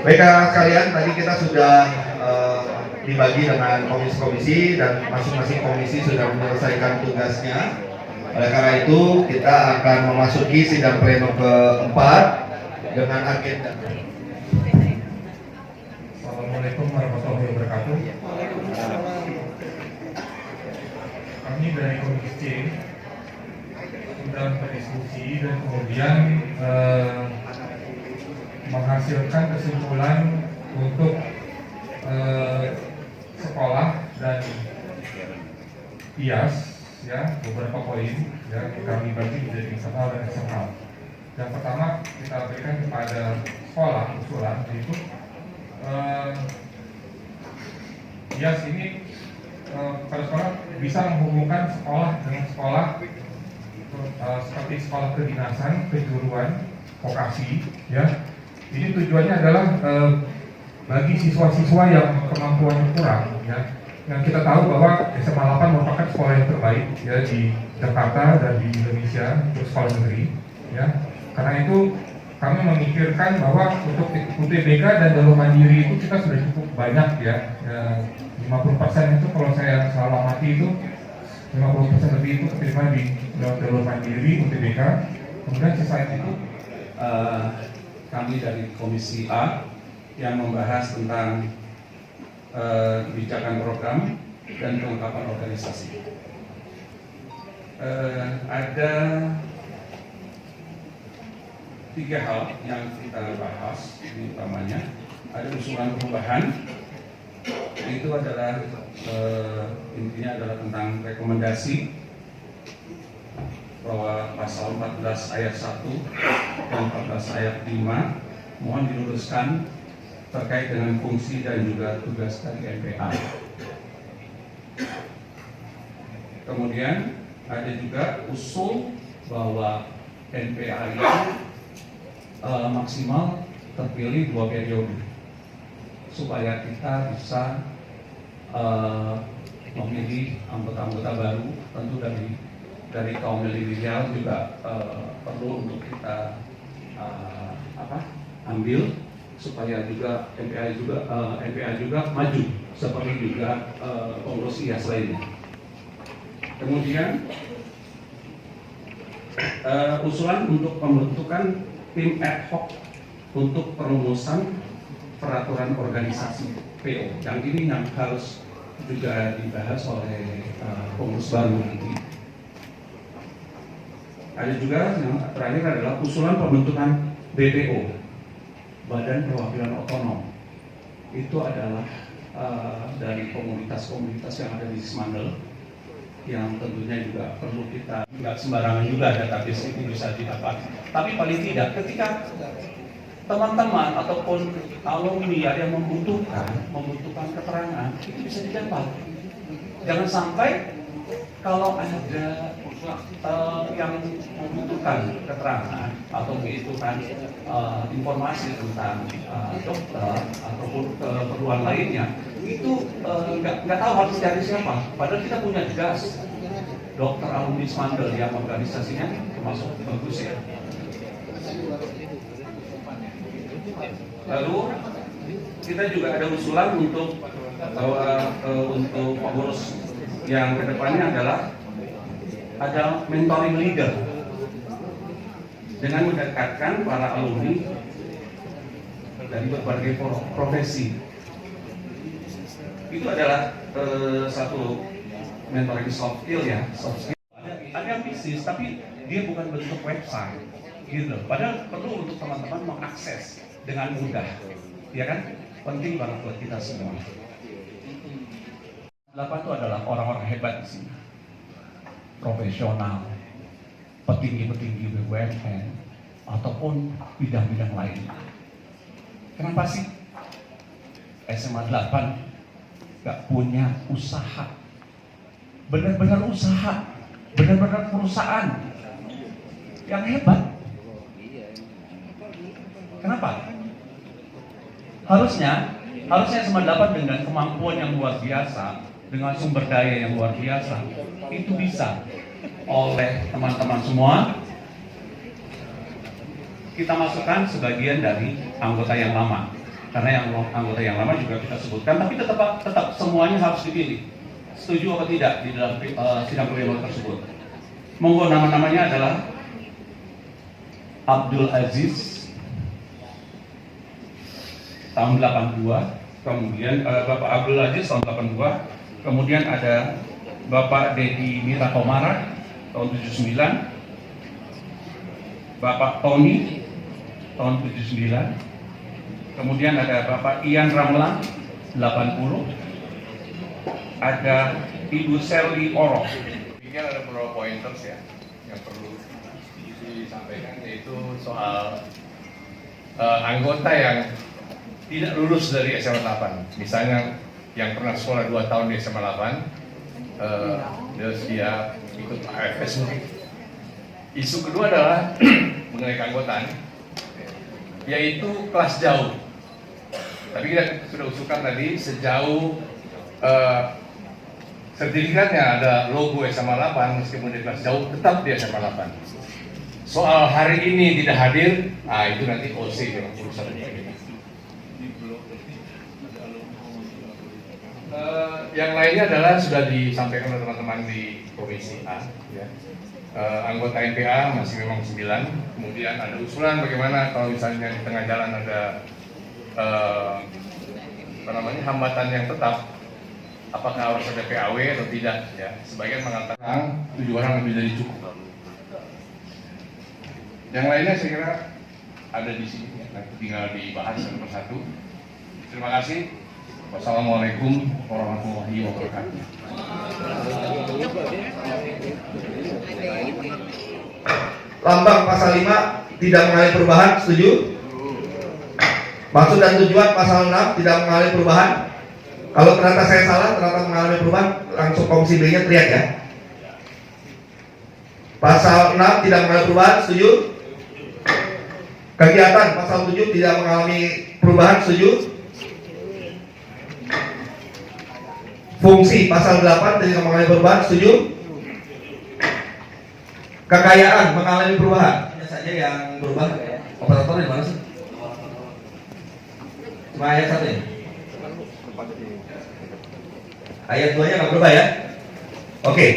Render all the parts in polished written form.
Baik kakak sekalian, tadi kita sudah dibagi dengan komisi-komisi dan masing-masing komisi sudah menyelesaikan tugasnya. Oleh karena itu kita akan memasuki sidang pleno keempat dengan agenda. Assalamualaikum warahmatullahi wabarakatuh. Kami dari Komisi C sudah berdiskusi dan kemudian menghasilkan kesimpulan untuk sekolah dan IAS, ya, beberapa poin yang kami bagi menjadi internal dan eksternal. Yang pertama kita berikan kepada sekolah usulan yaitu IAS ini pada sekolah bisa menghubungkan sekolah dengan sekolah seperti sekolah kedinasan, kejuruan, vokasi, ya. Ini tujuannya adalah bagi siswa-siswa yang kemampuannya kurang, ya. Yang kita tahu bahwa SMA 8 merupakan sekolah yang terbaik, ya, di Jakarta dan di Indonesia untuk sekolah negeri, ya. Karena itu kami memikirkan bahwa untuk UTBK dan jalur mandiri itu kita sudah cukup banyak, ya. 50% itu kalau saya selalu amati itu 50% lebih itu keterima di jalur mandiri UTBK. Kemudian sisanya itu kami dari Komisi A yang membahas tentang kebijakan program dan kelengkapan organisasi. Ada 3 hal yang kita bahas, ini utamanya ada usulan perubahan. Itu adalah intinya adalah tentang rekomendasi bahwa pasal 14 ayat 1 dan 14 ayat 5 mohon diluruskan terkait dengan fungsi dan juga tugas dari NPA. Kemudian ada juga usul bahwa NPA itu maksimal terpilih 2 periode supaya kita bisa memilih anggota-anggota baru, tentu dari kaum milenial juga perlu untuk kita ambil supaya juga NPA juga maju seperti juga pengurus IAS lainnya. Kemudian usulan untuk pembentukan tim ad hoc untuk perumusan peraturan organisasi PO. Yang ini yang harus juga dibahas oleh pengurus baru nanti. Ada juga yang terakhir adalah usulan pembentukan BPO, Badan Perwakilan Otonom. Itu adalah dari komunitas-komunitas yang ada di Semandel, yang tentunya juga perlu kita, nggak sembarangan juga database itu bisa didapat. Tapi paling tidak ketika teman-teman ataupun alumni ada yang membutuhkan keterangan, itu bisa didapat. Jangan sampai kalau ada yang membutuhkan keterangan atau membutuhkan informasi tentang dokter ataupun keperluan lainnya, itu nggak tahu harus cari siapa. Padahal kita punya gas dokter alumni Semandel yang organisasinya termasuk bagus, ya. Lalu kita juga ada usulan untuk bahwa untuk pengurus yang kedepannya adalah ada mentoring leader dengan mendekatkan para alumni dari berbagai profesi. Itu adalah satu mentoring soft skill, ya, soft skill. Ada yang bisnis tapi dia bukan bentuk website, gitu. Padahal perlu untuk teman-teman mengakses dengan mudah, ya kan? Penting banget buat kita semua. 8 itu adalah orang-orang hebat di sini, profesional, petinggi-petinggi BUMN ataupun bidang-bidang lain. Kenapa sih SMA 8 gak punya usaha, benar-benar usaha, benar-benar perusahaan yang hebat? Kenapa? Harusnya SMA 8 dengan kemampuan yang luar biasa, dengan sumber daya yang luar biasa, itu bisa oleh teman-teman semua kita masukkan sebagian dari anggota yang lama. karena yang anggota yang lama juga kita sebutkan, tapi tetap semuanya harus dipilih. Setuju apa tidak di dalam sidang pleno tersebut? Monggo, nama-namanya adalah Abdul Aziz tahun 82, kemudian Bapak Abdul Aziz tahun 82, kemudian ada Bapak Dedi Mira Komara tahun 79, Bapak Tony tahun 79, kemudian ada Bapak Ian Ramlan 80, ada Ibu Sally Oroh. Ini ada beberapa pointers ya yang perlu disampaikan, yaitu soal anggota yang tidak lulus dari SMA 8. Misalnya yang pernah sekolah 2 tahun di SMA 8, terus dia ikut AFS mungkin. Isu kedua adalah mengenai keanggotaan, yaitu kelas jauh. Tapi kita sudah usulkan tadi sejauh sertifikatnya ada logo SMA 8, meskipun di kelas jauh tetap di SMA 8. Soal hari ini tidak hadir, itu nanti OC yang urusan ini. Yang lainnya adalah sudah disampaikan oleh teman-teman di Komisi A, ya. Anggota MPA masih memang 9. Kemudian ada usulan bagaimana kalau misalnya di tengah jalan ada hambatan yang tetap, apakah harus ada PAW atau tidak, ya. Sebagian mengatakan 7 orang lebih dari cukup. Yang lainnya saya kira ada di sini, ya. Nanti tinggal dibahas satu persatu. Terima kasih. Wassalamualaikum warahmatullahi wabarakatuh. Lambang pasal 5 tidak mengalami perubahan, setuju? Maksud dan tujuan pasal 6 tidak mengalami perubahan. Kalau ternyata saya salah, ternyata mengalami perubahan, langsung komisi B-nya teriak ya. Pasal 6 tidak mengalami perubahan, setuju? Kegiatan pasal 7 tidak mengalami perubahan, setuju? Fungsi pasal 8 tidak mengalami perubahan, setuju? Kekayaan mengalami perubahan. Hanya saja yang berubah. Operator di mana sih? Cuma ayat 1 ya? Ayat 2-nya nggak berubah ya? Oke.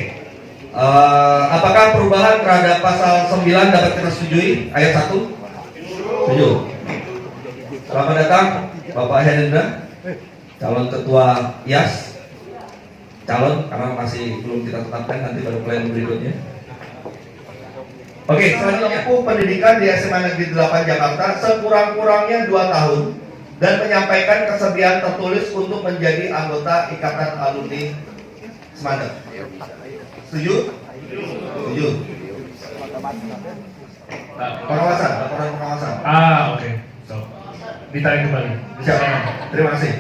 Apakah perubahan terhadap pasal 9 dapat kita setujui? Ayat 1? Setuju. Selamat datang Bapak Hendra, calon ketua IAS. Calon, karena masih belum kita tetapkan, nanti baru plan berikutnya. Oke, selanjutnya pendidikan di SMA Negeri 8 Jakarta sekurang-kurangnya 2 tahun dan menyampaikan kesediaan tertulis untuk menjadi anggota Ikatan Alumni Semangat. Setuju? Setuju. Pengawasan, laporan pengawasan. Oke. So, ditarik kembali. Siap. Terima kasih.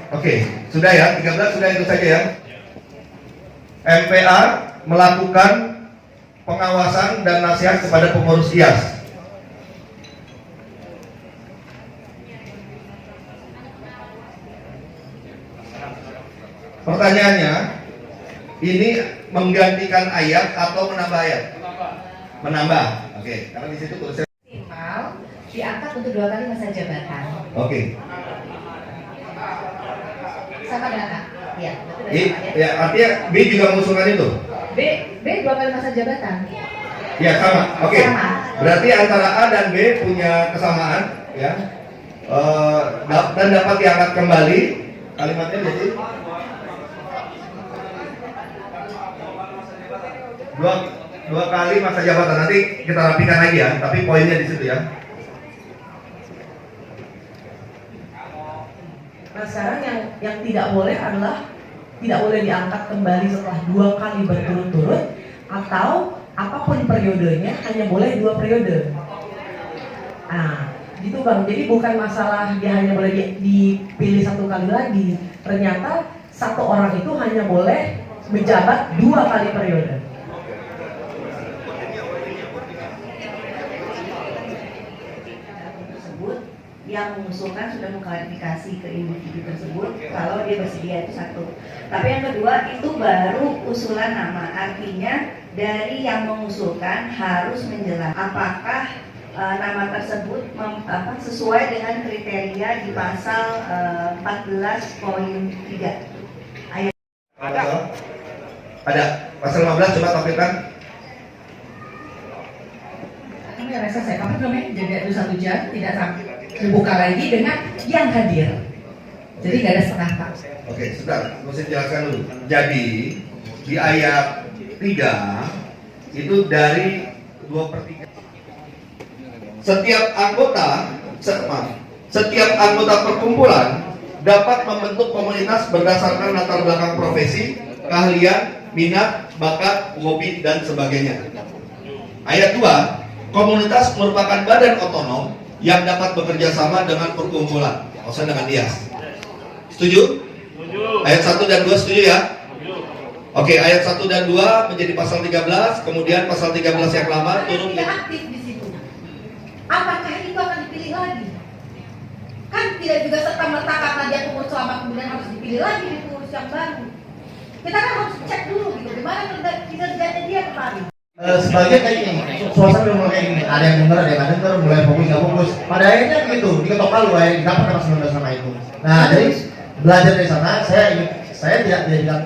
Oke, sudah ya, 13 sudah itu saja ya. MPA melakukan pengawasan dan nasihat kepada pengurus IAS. Pertanyaannya, ini menggantikan ayat atau menambah ayat? Menambah. Oke, karena di situ tulisnya diangkat untuk 2 kali masa jabatan. Oke. Sama dengan A? Iya. Ya, artinya B juga mengusulkan itu? B 2 kali masa jabatan. Ya, sama. Oke. Sama. Berarti antara A dan B punya kesamaan, ya. Dan dapat diangkat kembali. Kalimatnya jadi dua kali masa jabatan. Nanti kita rapikan lagi ya. Tapi poinnya di situ ya. Nah sekarang yang tidak boleh adalah tidak boleh diangkat kembali setelah 2 kali berturut-turut, atau apapun periodenya hanya boleh 2 periode. Nah gitu Bang, jadi bukan masalah dia hanya boleh dipilih 1 kali lagi. Ternyata 1 orang itu hanya boleh menjabat 2 kali periode. Yang mengusulkan sudah mengklarifikasi ke individu tersebut kalau dia bersedia itu 1. Tapi yang kedua itu baru usulan nama, artinya dari yang mengusulkan harus menjelaskan apakah nama tersebut sesuai dengan kriteria di pasal 14.3 ayat. Ada pasal 15 coba tampilkan. Kami rasa saya kapan namanya jadi itu 1 jam tidak sampai dibuka lagi dengan yang hadir. Jadi nggak ada setengah pak. Oke, sebentar, mesti jelaskan dulu. Jadi di ayat 3 itu dari 2/3. Setiap anggota perkumpulan dapat membentuk komunitas berdasarkan latar belakang profesi, keahlian, minat, bakat, hobi, dan sebagainya. Ayat 2, komunitas merupakan badan otonom yang dapat bekerja sama dengan perkumpulan, maksudnya dengan IAS. Setuju? Ayat 1 dan 2 setuju ya? Oke, ayat 1 dan 2 menjadi pasal 13, kemudian pasal 13 yang lama turun Tidak aktif di situ. Apakah itu akan dipilih lagi? Kan tidak juga serta merta karena dia pengurus lama kemudian harus dipilih lagi di pengurus yang baru. Kita kan harus cek dulu gitu, gimana kinerjanya dia kemarin. Sebagai kayak gini, suasana udah mulai kayak gini, ada yang bener, ada yang nggak denger, mulai fokus nggak fokus. Pada akhirnya gitu, diketok palu, dapat sama 19 nama itu. Nah, jadi belajar dari sana, saya tidak bilang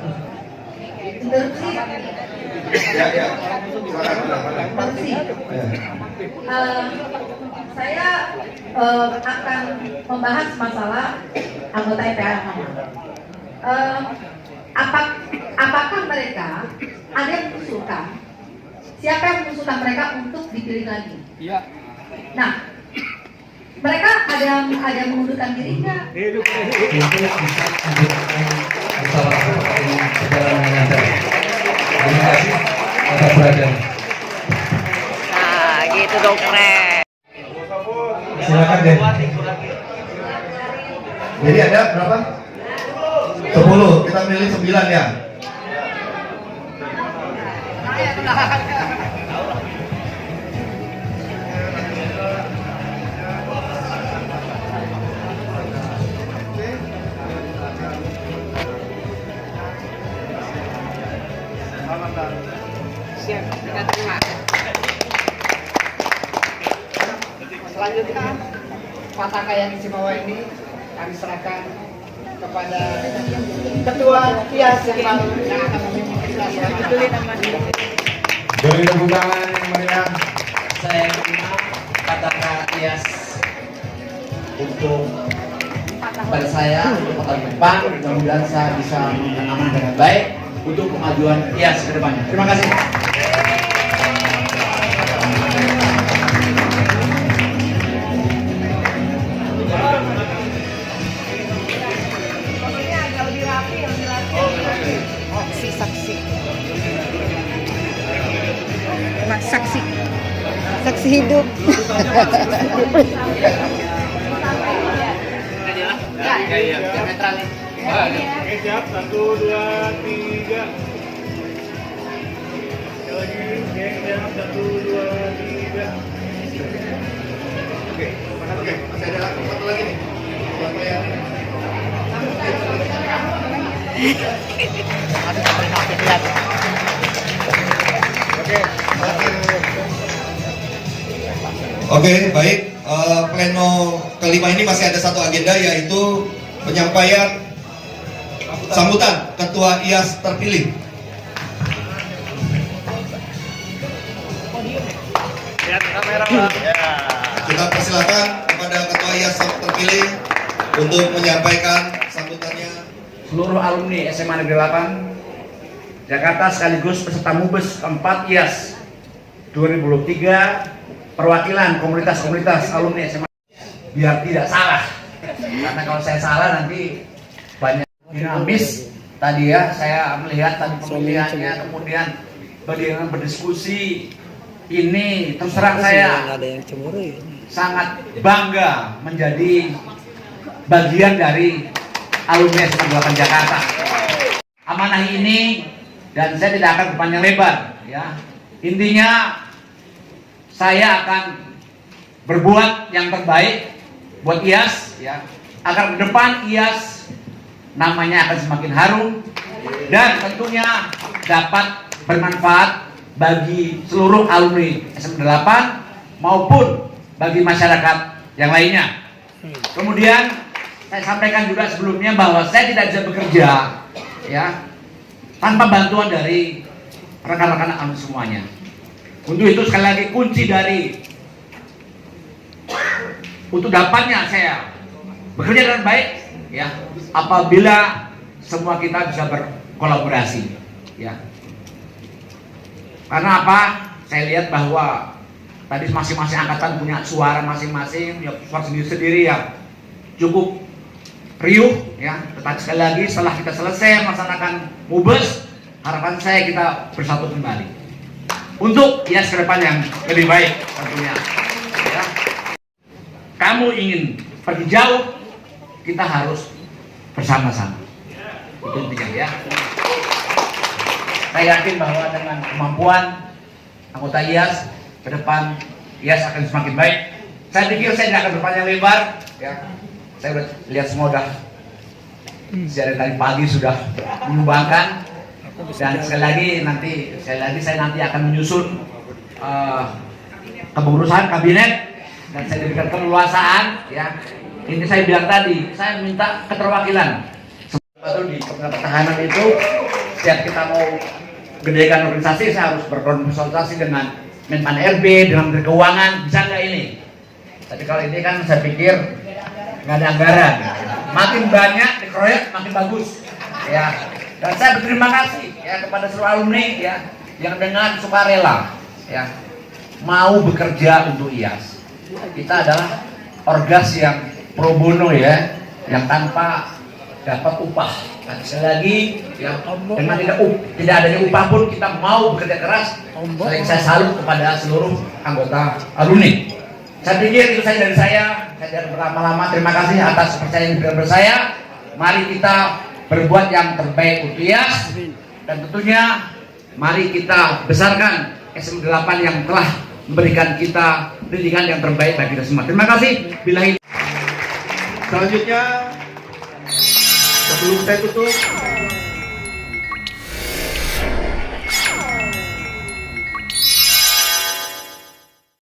Interupsi. Ya. Interupsi. Saya akan membahas masalah anggota EPA yang lama. Apakah mereka ada yang mengusulkan? Siapa yang mengusulkan mereka untuk dipilih lagi? Iya. Nah, mereka ada yang mengundurkan diri nggak? Terima kasih atas perhatian. Nah, gitu dong keren. Silakan deh. Jadi ada berapa? 10, kita pilih 9 ya. Siap, kita terima. Selanjutnya, Pataka yang isi bawah ini kami serahkan kepada Ketua IAS yang baru yang akan memimpin kita selanjutnya. Beri tepuk tangan yang meriah. saya terima Pataka IAS untuk pada saya untuk kota depan. Mudah-mudahan saya bisa mengamankan dengan baik untuk kemajuan IAS ke depannya. Terima kasih. Saksi hidup. Netral nih. Oke, siap. 1, 2, 3. Sekali lagi. Oke, siap. 1, 2, 3. Oke, masih ada satu lagi nih. Siapa yang Oke, baik. Pleno kelima ini masih ada satu agenda, yaitu penyampaian sambutan Ketua IAS terpilih. Kita persilakan kepada Ketua IAS terpilih untuk menyampaikan sambutannya. Seluruh alumni SMA Negeri 8 Jakarta sekaligus peserta MUBES keempat IAS 2023 perwakilan komunitas-komunitas alumni SMA, biar tidak salah, karena kalau saya salah nanti banyak dinamis. Tadi ya saya melihat tadi pemilihannya, kemudian bagaimana berdiskusi ini, terus terang saya sangat bangga menjadi bagian dari alumni SMA 8 Jakarta. Amanah ini, dan saya tidak akan berpanjang lebar ya, intinya saya akan berbuat yang terbaik buat IAS ya, agar ke depan IAS namanya akan semakin harum dan tentunya dapat bermanfaat bagi seluruh alumni SMA 8 maupun bagi masyarakat yang lainnya. Kemudian saya sampaikan juga sebelumnya bahwa saya tidak bisa bekerja ya tanpa bantuan dari rekan-rekan alumni semuanya. Untuk itu sekali lagi kunci dari untuk dapatnya saya bekerja dengan baik ya apabila semua kita bisa berkolaborasi ya. Karena apa? Saya lihat bahwa tadi masing-masing angkatan punya suara masing-masing, ya suara sendiri-sendiri yang cukup riuh ya. Tetapi sekali lagi setelah kita selesai melaksanakan mubes, harapan saya kita bersatu kembali untuk IAS ke depan yang lebih baik tentunya ya. Kamu ingin pergi jauh, kita harus bersama-sama. Itu intinya ya. Saya yakin bahwa dengan kemampuan anggota IAS ke depan IAS akan semakin baik. Saya pikir saya tidak akan berpanjang lebar ya. Saya udah lihat semua udah dari tadi pagi sudah menyumbangkan, dan sekali lagi saya nanti akan menyusun kepengurusan kabinet dan saya diberikan keleluasaan ya. Ini saya bilang tadi, saya minta keterwakilan. Sebab di Kementerian Pertahanan itu setiap kita mau gedekan organisasi saya harus berkonsultasi dengan Menpan RB, dengan Menteri Keuangan, bisa nggak ini? Tapi kalau ini kan saya pikir nggak ada anggaran. Makin banyak dikeroyok makin bagus ya. Dan saya berterima kasih ya kepada seluruh alumni ya yang dengan sukarela ya mau bekerja untuk IAS. Kita adalah orgas yang pro bono ya, yang tanpa dapat upah. Dan sekali lagi ya, dengan tidak adanya upah pun kita mau bekerja keras. Saya salut kepada seluruh anggota alumni. Saya pikir itu saja dari saya tidak berlama-lama. Terima kasih atas percaya yang diberikan kepada saya. Mari kita berbuat yang terbaik untuk IAS, dan tentunya mari kita besarkan SM 8 yang telah memberikan kita pendidikan yang terbaik bagi kita semua. Terima kasih. Billahi. Selanjutnya sebelum saya tutup,